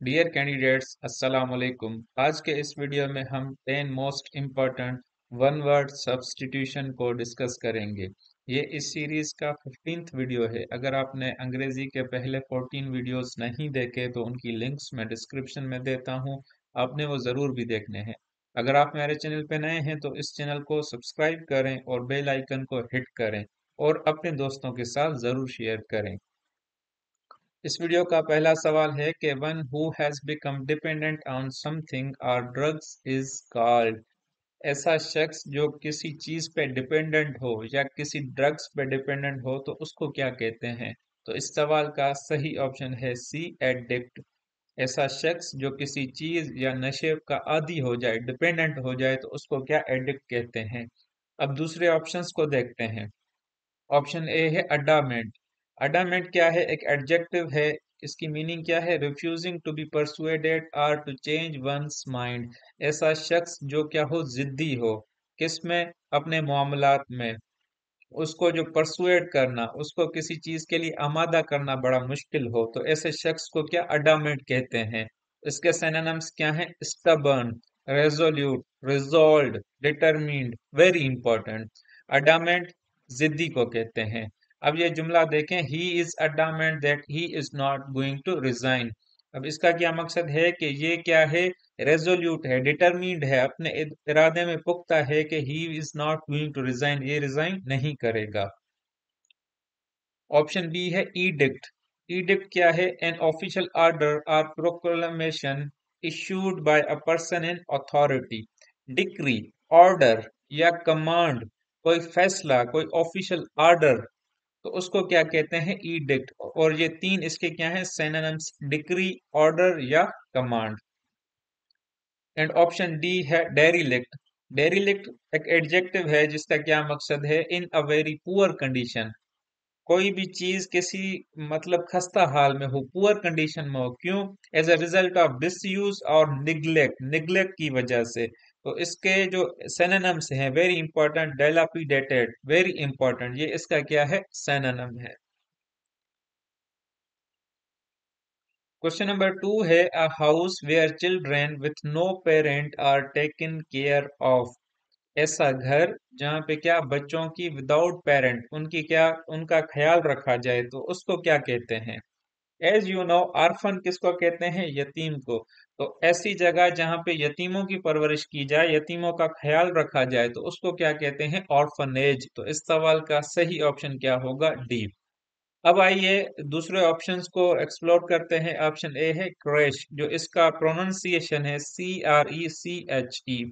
Dear candidates अस्सलाम वालेकुम। आज के इस वीडियो में हम 10 most important one word substitution को डिस्कस करेंगे। ये इस सीरीज का 15th वीडियो है। अगर आपने अंग्रेजी के पहले 14 वीडियोस नहीं देखे तो उनकी लिंक्स मैं डिस्क्रिप्शन में देता हूँ, आपने वो ज़रूर भी देखने हैं। अगर आप मेरे चैनल पे नए हैं तो इस चैनल को सब्सक्राइब करें और बेल आइकन को हिट करें और अपने दोस्तों के साथ ज़रूर शेयर करें। इस वीडियो का पहला सवाल है कि one who has become dependent on something और ड्रग्स इज कॉल्ड। ऐसा शख्स जो किसी चीज पे डिपेंडेंट हो या किसी ड्रग्स पे डिपेंडेंट हो तो उसको क्या कहते हैं? तो इस सवाल का सही ऑप्शन है सी, एडिक्ट। ऐसा शख्स जो किसी चीज या नशे का आदी हो जाए, डिपेंडेंट हो जाए तो उसको क्या एडिक्ट कहते हैं? अब दूसरे ऑप्शंस को देखते हैं। ऑप्शन ए है अडामेंट। अडामेंट क्या है? एक एडजेक्टिव है। इसकी मीनिंग क्या है? रिफ्यूजिंग टू बी परसुएडेड और टू चेंज वंस माइंड। ऐसा शख्स जो क्या हो, जिद्दी हो। किसमें? अपने मामलात में। उसको जो परसुएड करना, उसको किसी चीज के लिए आमादा करना बड़ा मुश्किल हो, तो ऐसे शख्स को क्या अडामेंट कहते हैं? इसके सिनोनिम्स क्या हैं? Stubborn, resolute, resolved, determined. Very important. Adamant जिद्दी को कहते हैं। अब ये जुमला देखें, he is adamant that he is not going to resign. अब इसका क्या मकसद है कि ये क्या है? रेजोल्यूट है, डिटरमिन्ड है, अपने इरादे में पुख्ता है कि he is not going to resign, ये रिजाइन नहीं करेगा। ऑप्शन बी है ईडिक्ट। ईडिक्ट क्या है? एन ऑफिशियल ऑर्डर और proclamation issued by a person in authority. Decree, order या कमांड, कोई फैसला, कोई ऑफिशियल ऑर्डर, तो उसको क्या कहते हैं? ईडिक्ट। और ये तीन इसके क्या हैं? सिनोनिम्स, डिक्री, ऑर्डर या कमांड। एंड ऑप्शन डी है डेरिलिक्ट। डेरिलिक्ट एक एडजेक्टिव है जिसका क्या मकसद है? इन अ वेरी पुअर कंडीशन। कोई भी चीज किसी मतलब खस्ता हाल में हो, पुअर कंडीशन में हो। क्यों? As a result of disuse और निग्लेक्ट, निग्लेक्ट की वजह से। तो इसके जो सिनोनिम्स हैं, very important, dilapidated, very important, ये इसका क्या है? सिनोनिम है। क्वेश्चन नंबर 2 है, a house where children with no parent are taken care of. ऐसा घर जहाँ पे क्या बच्चों की विदाउट पेरेंट, उनकी क्या, उनका ख्याल रखा जाए तो उसको क्या कहते हैं? एज यू नो, आर्फन किसको कहते हैं? यतीम को। तो ऐसी जगह जहाँ पे यतीमों की परवरिश की जाए, यतीमों का ख्याल रखा जाए तो उसको क्या कहते हैं? ऑर्फनेज। तो इस सवाल का सही ऑप्शन क्या होगा? डी। अब आइए दूसरे ऑप्शंस को एक्सप्लोर करते हैं। ऑप्शन ए है क्रेश, जो इसका प्रोनाउंसिएशन है CRECHE।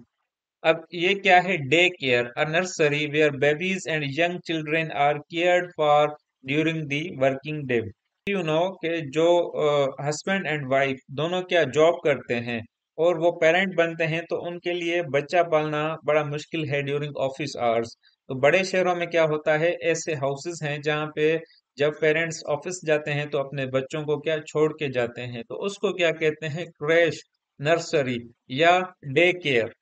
अब ये क्या है? Day care, a nursery where babies and young children are cared for during the working day. You know कि जो हस्बैंड एंड वाइफ दोनों क्या जॉब करते हैं और वो पेरेंट बनते हैं तो उनके लिए बच्चा पालना बड़ा मुश्किल है ड्यूरिंग ऑफिस आवर्स। तो बड़े शहरों में क्या होता है, ऐसे हाउसेस हैं जहाँ पे जब पेरेंट्स ऑफिस जाते हैं तो अपने बच्चों को क्या छोड़ के जाते हैं, तो उसको क्या कहते हैं? क्रैश, नर्सरी या day care.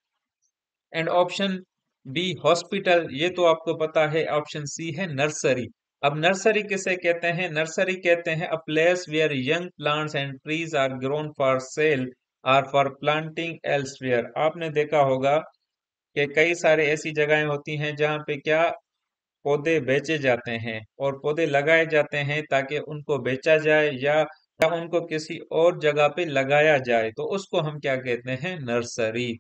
And option B hospital, ये तो आपको पता है। ऑप्शन सी है नर्सरी। अब नर्सरी किसे कहते हैं? नर्सरी कहते हैं a place where young plants and trees are grown for sale और फॉर प्लांटिंग एल्सवेयर। आपने देखा होगा कि कई सारे ऐसी जगहें होती हैं जहाँ पे क्या पौधे बेचे जाते हैं और पौधे लगाए जाते हैं ताकि उनको बेचा जाए या उनको किसी और जगह पे लगाया जाए, तो उसको हम क्या कहते हैं? नर्सरी।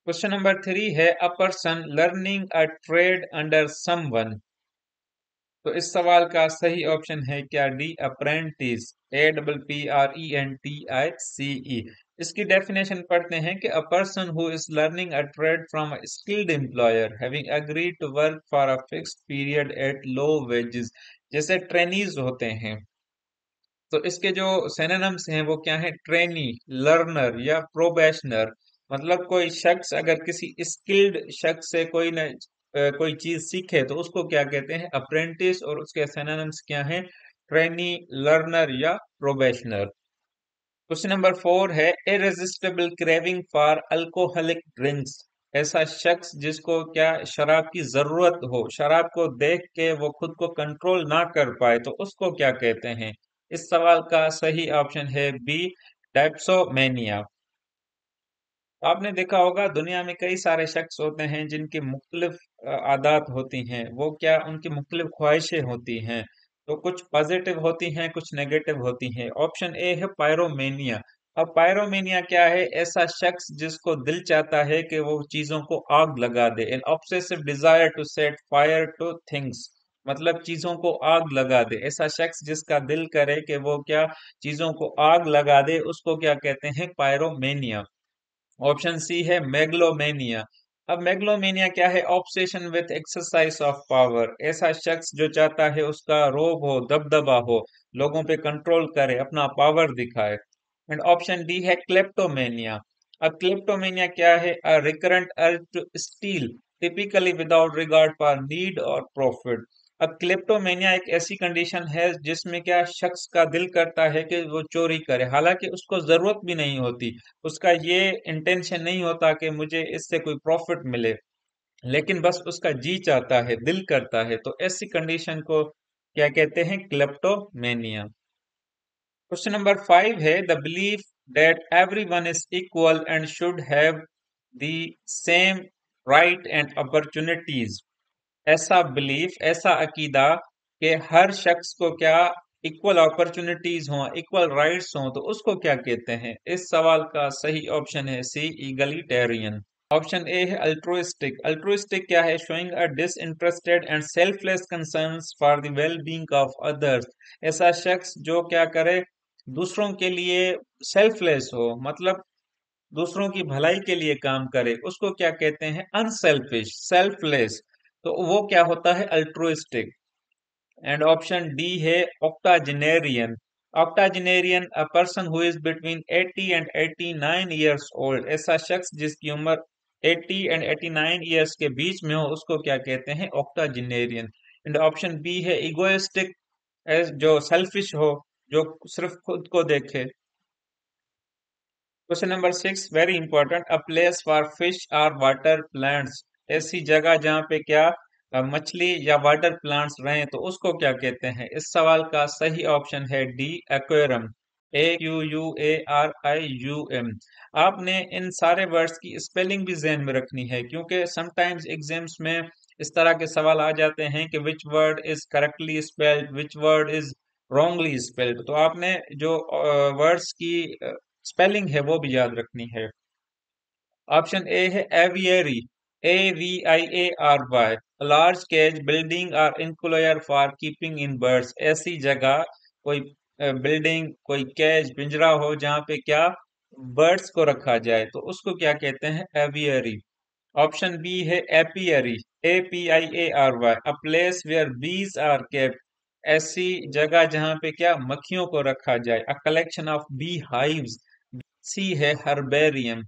क्वेश्चन नंबर 3 है, a person learning a trade under someone. तो इस सवाल का सही ऑप्शन है क्या? D, apprentice. APPRENTICE। इसकी डेफिनेशन पढ़ते हैं कि a person who is learning a trade from a skilled employer having agreed to work for a fixed period at low wages. जैसे ट्रेनीज होते हैं, तो इसके जो सिनोनिम्स हैं वो क्या है? ट्रेनी, लर्नर या प्रोबेशनर। मतलब कोई शख्स अगर किसी स्किल्ड शख्स से कोई चीज सीखे तो उसको क्या कहते हैं? अप्रेंटिस। और उसके सिनोनिम्स क्या हैं? ट्रेनी, लर्नर या प्रोबेशनर। क्वेश्चन नंबर 4 है, irresistible craving for alcoholic drinks. ऐसा शख्स जिसको क्या शराब की जरूरत हो, शराब को देख के वो खुद को कंट्रोल ना कर पाए, तो उसको क्या कहते हैं? इस सवाल का सही ऑप्शन है बी, डेप्सोमेनिया। आपने देखा होगा दुनिया में कई सारे शख्स होते हैं जिनकी मुख्तलिफ आदत होती हैं, वो क्या उनकी मुख्तलिफ ख्वाहिशें होती हैं। तो कुछ पॉजिटिव होती हैं, कुछ नेगेटिव होती हैं। ऑप्शन ए है पायरोमेनिया। अब पायरोमेनिया क्या है? ऐसा शख्स जिसको दिल चाहता है कि वो चीजों को आग लगा दे, an obsessive desire to set fire to things, मतलब चीजों को आग लगा दे। ऐसा शख्स जिसका दिल करे कि वो क्या चीजों को आग लगा दे, उसको क्या कहते हैं? पायरोमेनिया। ऑप्शन सी है मेगलोमेनिया। अब मेगलोमेनिया क्या है? Obsession with exercise of power. ऐसा शख्स जो चाहता है उसका रोब हो, दबदबा हो, लोगों पे कंट्रोल करे, अपना पावर दिखाए। एंड ऑप्शन डी है क्लेप्टोमेनिया। अब क्लेप्टोमेनिया क्या है? A recurrent urge to steal, typically without regard for need और प्रॉफिट। अब क्लेप्टोमेनिया एक ऐसी कंडीशन है जिसमें क्या शख्स का दिल करता है कि वो चोरी करे, हालांकि उसको जरूरत भी नहीं होती, उसका ये इंटेंशन नहीं होता कि मुझे इससे कोई प्रॉफिट मिले, लेकिन बस उसका जी चाहता है, दिल करता है। तो ऐसी कंडीशन को क्या कहते हैं? क्लेप्टोमेनिया। क्वेश्चन नंबर 5 है the belief that everyone is equal and should have the same right and opportunities. ऐसा बिलीफ, ऐसा अकीदा कि हर शख्स को क्या इक्वल अपॉर्चुनिटीज हों, इक्वल राइट्स हों, तो उसको क्या कहते हैं? इस सवाल का सही ऑप्शन है सी, ईगलिटेरियन। ऑप्शन ए है अल्ट्रुइस्टिक। अल्ट्रुइस्टिक क्या है? Showing a disinterested and selfless concerns for the well being of others. ऐसा शख्स जो क्या करे, दूसरों के लिए सेल्फलेस हो, मतलब दूसरों की भलाई के लिए काम करे, उसको क्या कहते हैं? Unselfish, selfless. तो वो क्या होता है? अल्ट्रुइस्टिक। एंड ऑप्शन डी है octogenarian. Octogenarian a person who is between 80 and 89 years old. ऐसा शख्स जिसकी उम्र 80 एंड 89 ईयर्स के बीच में हो, उसको क्या कहते हैं? ऑक्टाजेनेरियन। एंड ऑप्शन बी है इगोइस्टिक, जो सेल्फिश हो, जो सिर्फ खुद को देखे। Question number 6 very important, a place for fish और वाटर प्लांट्स। ऐसी जगह जहाँ पे क्या मछली या वाटर प्लांट्स रहें, तो उसको क्या कहते हैं? इस सवाल का सही ऑप्शन है डी, एक्वेरियम। AQUARIUM। आपने इन सारे वर्ड्स की स्पेलिंग भी जहन में रखनी है, क्योंकि समटाइम्स एग्जाम्स में इस तरह के सवाल आ जाते हैं कि which word is correctly spelled, which word is wrongly spelled. तो आपने जो वर्ड्स की स्पेलिंग है वो भी याद रखनी है। ऑप्शन ए है aviary. AVIARY, large cage building और enclosure for keeping in birds. ऐसी जगह, कोई बिल्डिंग, कोई केज, पिंजरा हो जहाँ पे क्या बर्ड्स को रखा जाए, तो उसको क्या कहते हैं? एवियरी। ऑप्शन बी है apiary. APIARY, a place where bees are kept. ऐसी जगह जहाँ पे क्या मक्खियों को रखा जाए, a collection of bee hives. C है herbarium,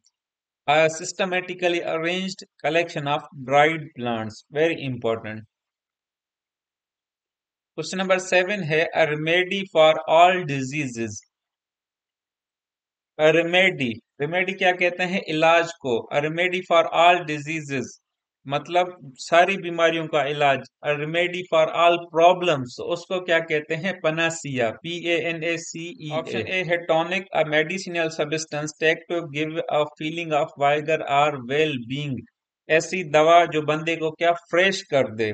a systematically arranged collection of dried plants. Very important. Question number 7 है a remedy for all diseases. A remedy, remedy क्या कहते हैं? इलाज को। A remedy for all diseases, मतलब सारी बीमारियों का इलाज। A remedy for all problems, तो उसको क्या कहते हैं? पनासिया, PANACEA। ऑप्शन ए है tonic, a medicinal substance take to give a feeling of vigor or well being। ऐसी दवा जो बंदे को क्या फ्रेश कर दे,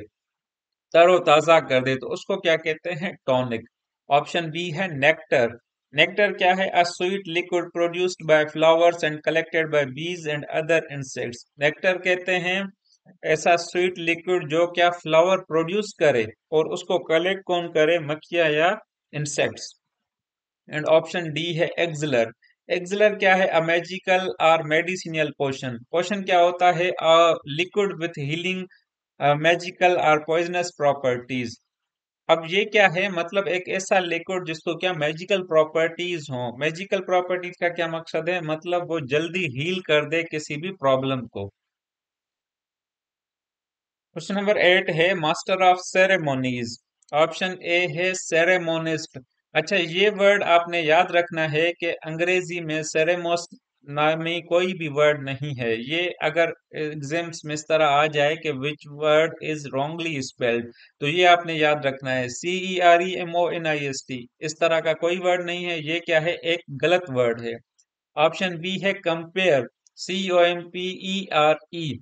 तरोताजा कर दे, तो उसको क्या कहते हैं? टॉनिक। ऑप्शन बी है नेक्टर। नेक्टर क्या है? A sweet liquid produced by flowers and collected by बीज एंड अदर इंसेक्ट्स। नेक्टर कहते हैं ऐसा स्वीट लिक्विड जो क्या फ्लावर प्रोड्यूस करे और उसको कलेक्ट कौन करे? मक्खियां या इंसेक्ट्स। एंड ऑप्शन डी है एक्सलर। एक्सलर क्या है? अ मैजिकल और मेडिसिनल पोशन। पोशन क्या होता है? A liquid with healing magical और पॉइजनस प्रॉपर्टीज। अब ये क्या है? मतलब एक ऐसा लिक्विड जिसको क्या मैजिकल प्रॉपर्टीज हो। मैजिकल प्रॉपर्टीज का क्या मकसद है? मतलब वो जल्दी हील कर दे किसी भी प्रॉब्लम को। क्वेश्चन नंबर 8 है master of ceremonies. Option A है सेरेमोनिस्ट। अच्छा, ये वर्ड आपने याद रखना है कि अंग्रेजी में सेरेमोस नामी कोई भी वर्ड नहीं है। ये अगर एग्जाम्स में इस तरह आ जाए कि which word is wrongly spelled, तो ये आपने याद रखना है। CEREMONIST, इस तरह का कोई वर्ड नहीं है, ये क्या है, एक गलत वर्ड है। ऑप्शन बी है कंपेयर, COMPERE।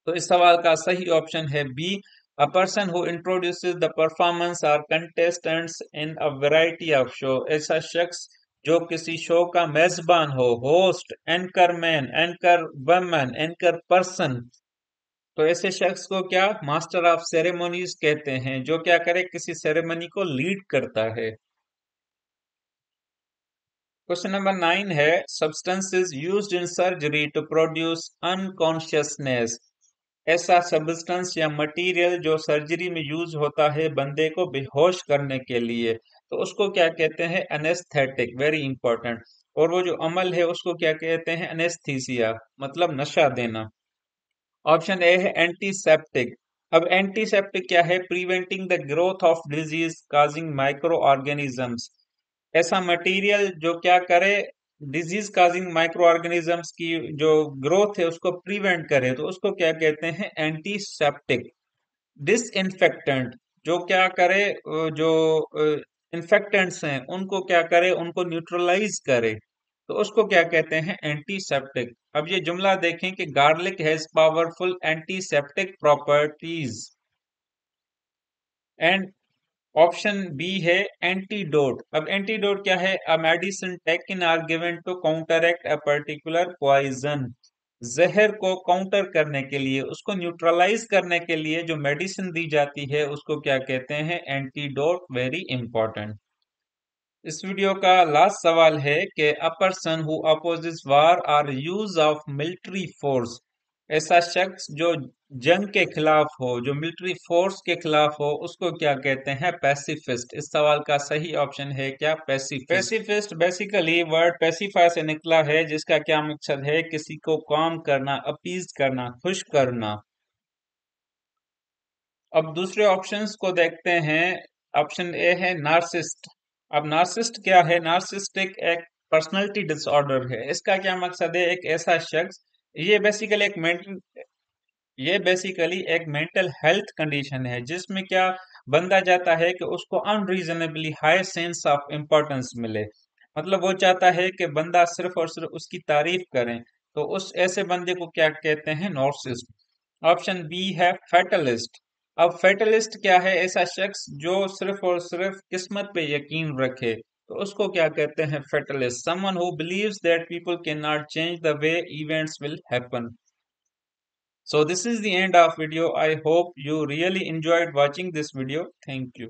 तो इस सवाल का सही ऑप्शन है B, a person who introduces the performance और contestants in a variety of show. ऐसा शख्स जो किसी शो का मेजबान हो, host, anchor man, anchor woman, anchor person. तो ऐसे शख्स को क्या मास्टर ऑफ सेरेमोनीज कहते हैं, जो क्या करे, किसी सेरेमनी को लीड करता है। क्वेश्चन नंबर 9 है, substances used in surgery to produce unconsciousness. ऐसा सब्सटेंस या मटेरियल जो सर्जरी में यूज होता है बंदे को बेहोश करने के लिए, तो उसको क्या कहते हैं, एनेस्थेटिक, वेरी इंपॉर्टेंट। और वो जो अमल है उसको क्या कहते हैं, एनेस्थीसिया, मतलब नशा देना। ऑप्शन ए है एंटीसेप्टिक। अब एंटीसेप्टिक क्या है, preventing the growth of disease causing micro organisms. ऐसा मटेरियल जो क्या करे, डिजीज काजिंग माइक्रो ऑर्गेनिजम्स की जो ग्रोथ है उसको प्रिवेंट करे, तो उसको क्या कहते हैं, एंटीसेप्टिक। डिसइंफेक्टेंट, जो क्या करे, जो इन्फेक्टेंट्स हैं उनको क्या करे, उनको न्यूट्रलाइज करे, तो उसको क्या कहते हैं, एंटीसेप्टिक। अब ये जुमला देखें कि garlic has powerful antiseptic properties. And option B है एंटीडोट। अब एंटीडोट क्या है, a medicine taken or given to counteract a particular poison. जहर को काउंटर करने के लिए, उसको न्यूट्रलाइज करने के लिए जो मेडिसिन दी जाती है उसको क्या कहते हैं, एंटीडोट, वेरी इंपॉर्टेंट। इस वीडियो का लास्ट सवाल है कि अ पर्सन हु अपोजेस वार और यूज ऑफ मिलिट्री फोर्स। ऐसा शख्स जो जंग के खिलाफ हो, जो मिलिट्री फोर्स के खिलाफ हो, उसको क्या कहते हैं, पैसिफिस्ट। इस सवाल का सही ऑप्शन है क्या, pacifist. Pacifist basically word pacify से निकला है, जिसका क्या मकसद है, किसी को काम करना, अपीज करना, खुश करना। अब दूसरे ऑप्शंस को देखते हैं। ऑप्शन ए है नार्सिस्ट। अब नार्सिस्ट क्या है, नार्सिस्टिक एक पर्सनालिटी डिसऑर्डर है। इसका क्या मकसद है, एक ऐसा शख्स, ये बेसिकली एक मेंटल ये बेसिकली एक मेंटल हेल्थ कंडीशन है, जिसमें क्या बंदा चाहता है कि उसको unreasonably high sense of importance मिले। मतलब वो चाहता है कि बंदा सिर्फ और सिर्फ उसकी तारीफ करें, तो उस ऐसे बंदे को क्या कहते हैं, नॉर्सिस्ट। ऑप्शन बी है फैटलिस्ट। अब फैटलिस्ट क्या है, ऐसा शख्स जो सिर्फ और सिर्फ किस्मत पे यकीन रखे, तो उसको क्या कहते हैं, fatalist. Someone who believes that people can not change the way events will happen. So this is the end of video. I hope you really enjoyed watching this video. Thank you.